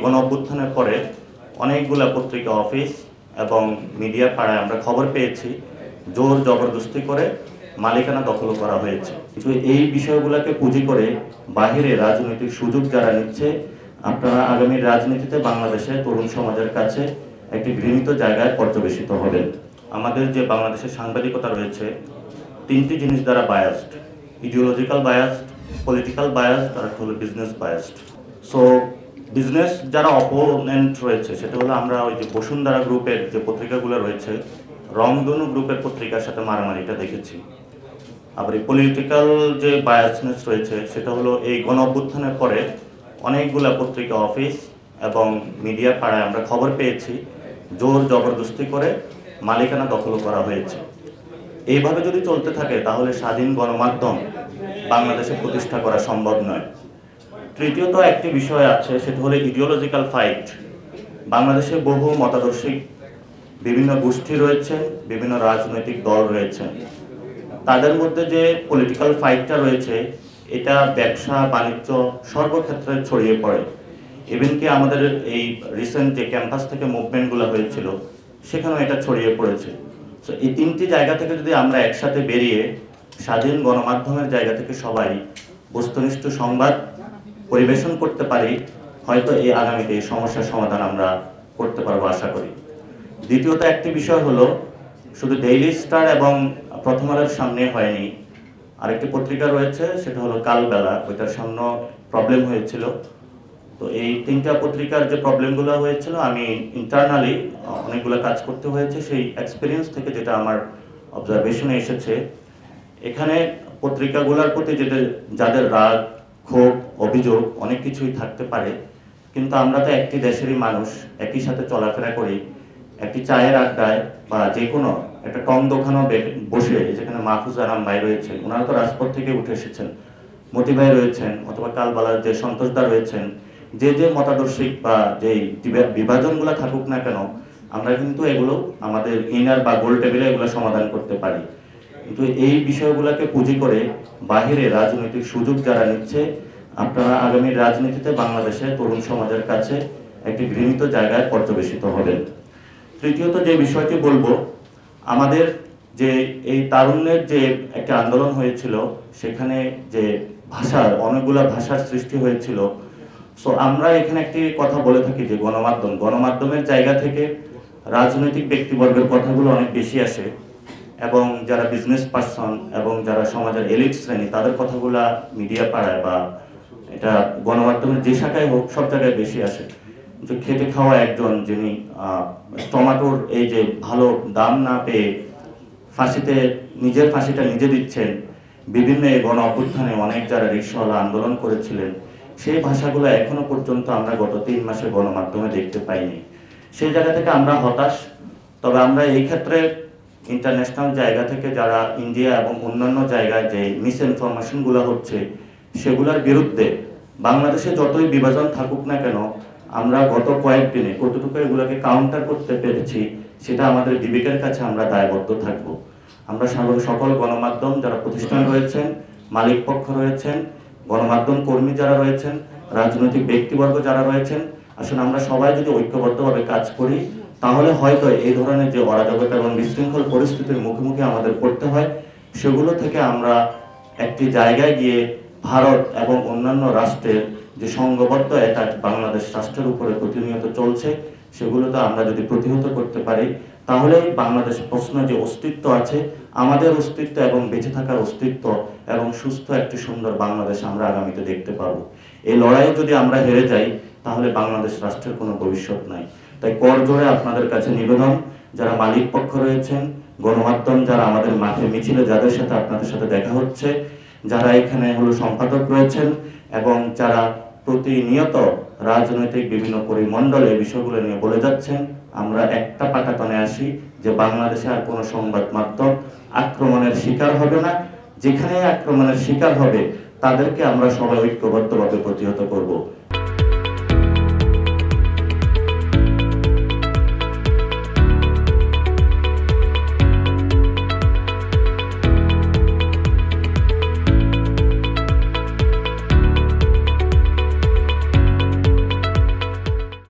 গণ অভ্যুত্থানের পরে অনেকগুলা পত্রিকা অফিস এবং মিডিয়া পাড়ায় আমরা খবর পেয়েছি জোর জবরদস্তি করে মালিকানা দখল করা হয়েছে। কিন্তু এই বিষয়গুলোকে পুঁজি করে বাহিরে রাজনৈতিক সুযোগ যারা নিচ্ছে, আপনারা আগামী রাজনীতিতে বাংলাদেশের তরুণ সমাজের কাছে একটি ঘৃণিত জায়গায় পর্যবেসিত হবেন। আমাদের যে বাংলাদেশের সাংবাদিকতা রয়েছে তিনটি জিনিস দ্বারা biased: ideological biased, political biased আর হলো বিজনেস বায়াসড। সো বিজনেস যারা অপোনেন্ট রয়েছে সেটা হলো আমরা ওই যে বসুন্ধরা গ্রুপের যে পত্রিকাগুলো রয়েছে, রংধনু গ্রুপের পত্রিকার সাথে মারামারিটা দেখেছি। আবার এই পলিটিক্যাল যে বায়াসনেস রয়েছে সেটা হলো এই গণ অভ্যুত্থানের পরে অনেকগুলা পত্রিকা অফিস এবং মিডিয়া পাড়ায় আমরা খবর পেয়েছি জোর জবরদস্তি করে মালিকানা দখল করা হয়েছে। এইভাবে যদি চলতে থাকে তাহলে স্বাধীন গণমাধ্যম বাংলাদেশে প্রতিষ্ঠা করা সম্ভব নয়। তৃতীয়ত একটি বিষয় আছে, সেটা হলো ইডিওলজিক্যাল ফাইট। বাংলাদেশে বহু মতাদর্শিক বিভিন্ন গোষ্ঠী রয়েছে, বিভিন্ন রাজনৈতিক দল রয়েছে। তাদের মধ্যে যে পলিটিক্যাল ফাইটটা রয়েছে এটা ব্যবসা বাণিজ্য সর্বক্ষেত্রে ছড়িয়ে পড়ে। ইভেন কি আমাদের এই রিসেন্ট যে ক্যাম্পাস থেকে মুভমেন্টগুলো হয়েছিল সেখানেও এটা ছড়িয়ে পড়েছে। সো এই তিনটি জায়গা থেকে যদি আমরা একসাথে বেরিয়ে স্বাধীন গণমাধ্যমের জায়গা থেকে সবাই বস্তুনিষ্ঠ সংবাদ পরিবেশন করতে পারি, হয়তো এই আগামীতে এই সমস্যার সমাধান আমরা করতে পারবো আশা করি। দ্বিতীয়ত একটি বিষয় হলো, শুধু ডেইলি স্টার এবং প্রথম আলোর সামনে হয়নি, আরেকটি পত্রিকা রয়েছে সেটা হলো কালবেলা, ওইটার সামনে প্রবলেম হয়েছিল। তো এই তিনটা পত্রিকার যে প্রবলেমগুলো হয়েছিল আমি ইন্টারনালি অনেকগুলো কাজ করতে হয়েছে, সেই এক্সপিরিয়েন্স থেকে যেটা আমার অবজারভেশনে এসেছে, এখানে পত্রিকাগুলোর প্রতি যাদের রাগ ক্ষোভ অভিযোগ অনেক কিছুই থাকতে পারে, কিন্তু আমরা তো একটি দেশেরই মানুষ, একই সাথে চলাফেরা করি। একটি চায়ের আড্ডায় বা যে কোনো একটা টং দোকানও বসে, যেখানে মাহফুজ আনাম ভাই রয়েছেন, ওনারা তো রাজপথ থেকে উঠে এসেছেন, মতি ভাই রয়েছেন, অথবা কালবালার যে সন্তোষদা রয়েছেন, যে যে মতাদর্শিক বা যে বিভাজনগুলো থাকুক না কেন, আমরা কিন্তু এগুলো আমাদের ইনার বা গোল টেবিলে এগুলো সমাধান করতে পারি। কিন্তু এই বিষয়গুলোকে পুঁজি করে বাহিরে রাজনৈতিক সুযোগ যারা নিচ্ছে, আপনারা আগামী রাজনীতিতে বাংলাদেশের তরুণ সমাজের কাছে একটি ঘৃণিত জায়গায় পর্যবেসিত হবেন। তৃতীয়ত যে বিষয়টি বলবো, আমাদের যে এই তারুণ্যের যে একটা আন্দোলন হয়েছিল, সেখানে যে অনেকগুলা ভাষার সৃষ্টি হয়েছিল। সো আমরা এখানে একটি কথা বলে থাকি যে গণমাধ্যমের জায়গা থেকে রাজনৈতিক ব্যক্তিবর্গের কথাগুলো অনেক বেশি আসে, এবং যারা বিজনেস পার্সন এবং যারা সমাজের এলিট শ্রেণী তাদের কথাগুলা মিডিয়া পাড়ায় বা এটা গণমাধ্যমের যে শাখায় হোক সব জায়গায় বেশি আসে। যে খেটে খাওয়া একজন যিনি টমেটোর এই যে ভালো দাম না পেয়ে নিজের ফাঁসিটা নিজে দিচ্ছেন, বিভিন্ন গণ অভ্যুত্থানে অনেক যারা রিকশাওয়ালা আন্দোলন করেছিলেন, সেই ভাষাগুলো এখনো পর্যন্ত আমরা গত 3 মাসে গণমাধ্যমে দেখতে পাইনি। সেই জায়গা থেকে আমরা হতাশ। তবে আমরা এই ক্ষেত্রে ইন্টারন্যাশনাল জায়গা থেকে যারা ইন্ডিয়া এবং অন্যান্য জায়গায় যে মিস ইনফরমেশনগুলো হচ্ছে সেগুলোর বিরুদ্ধে বাংলাদেশে যতই বিভাজন থাকুক না কেন, আমরা গত কয়েকদিনে কতটুকু এগুলোকে কাউন্টার করতে পেরেছি সেটা আমাদের বিবেকের কাছে আমরা দায়বদ্ধ থাকব। আমরা সকল গণমাধ্যম যারা প্রতিষ্ঠান রয়েছেন, মালিক পক্ষ রয়েছেন, গণমাধ্যম কর্মী যারা রয়েছেন, রাজনৈতিক ব্যক্তিবর্গ যারা রয়েছেন, আসলে আমরা সবাই যদি ঐক্যবদ্ধভাবে কাজ করি তাহলে হয়তো এই ধরনের যে অরাজকতা এবং বিশৃঙ্খল পরিস্থিতির মুখোমুখি আমাদের পড়তে হয়, সেগুলো থেকে আমরা একটি জায়গায় গিয়ে ভারত এবং অন্যান্য রাষ্ট্রের যে সংঘবদ্ধ অ্যাটাক বাংলাদেশ রাষ্ট্রের উপরে প্রতিনিয়ত চলছে, সেগুলোতে আমরা যদি প্রতিহত করতে পারি তাহলে বাংলাদেশ প্রশ্ন যে অস্তিত্ব আছে, আমাদের অস্তিত্ব এবং বেঁচে থাকার অস্তিত্ব এবং সুস্থ একটি সুন্দর বাংলাদেশ আমরা আগামীতে দেখতে পাবো। এই লড়াইয়ে যদি আমরা হেরে যাই তাহলে বাংলাদেশ রাষ্ট্রের কোনো ভবিষ্যৎ নাই। তাই করজোড়ে আপনাদের কাছে নিবেদন, যারা মালিক পক্ষ রয়েছেন, গণমাধ্যম যারা আমাদের মাঠে মিছিলে যাদের সাথে আপনাদের সাথে দেখা হচ্ছে, যারা এখানে সম্পাদক রয়েছেন এবং যারা প্রতিনিয়ত রাজনৈতিক বিভিন্ন পরিমণ্ডলে বিষয়গুলো নিয়ে বলে যাচ্ছেন, আমরা একটা পাটাতনে আসি যে বাংলাদেশে আর কোনো সংবাদ মাধ্যম আক্রমণের শিকার হবে না। যেখানে আক্রমণের শিকার হবে তাদেরকে আমরা সবাই ঐক্যবদ্ধভাবে প্রতিহত করব।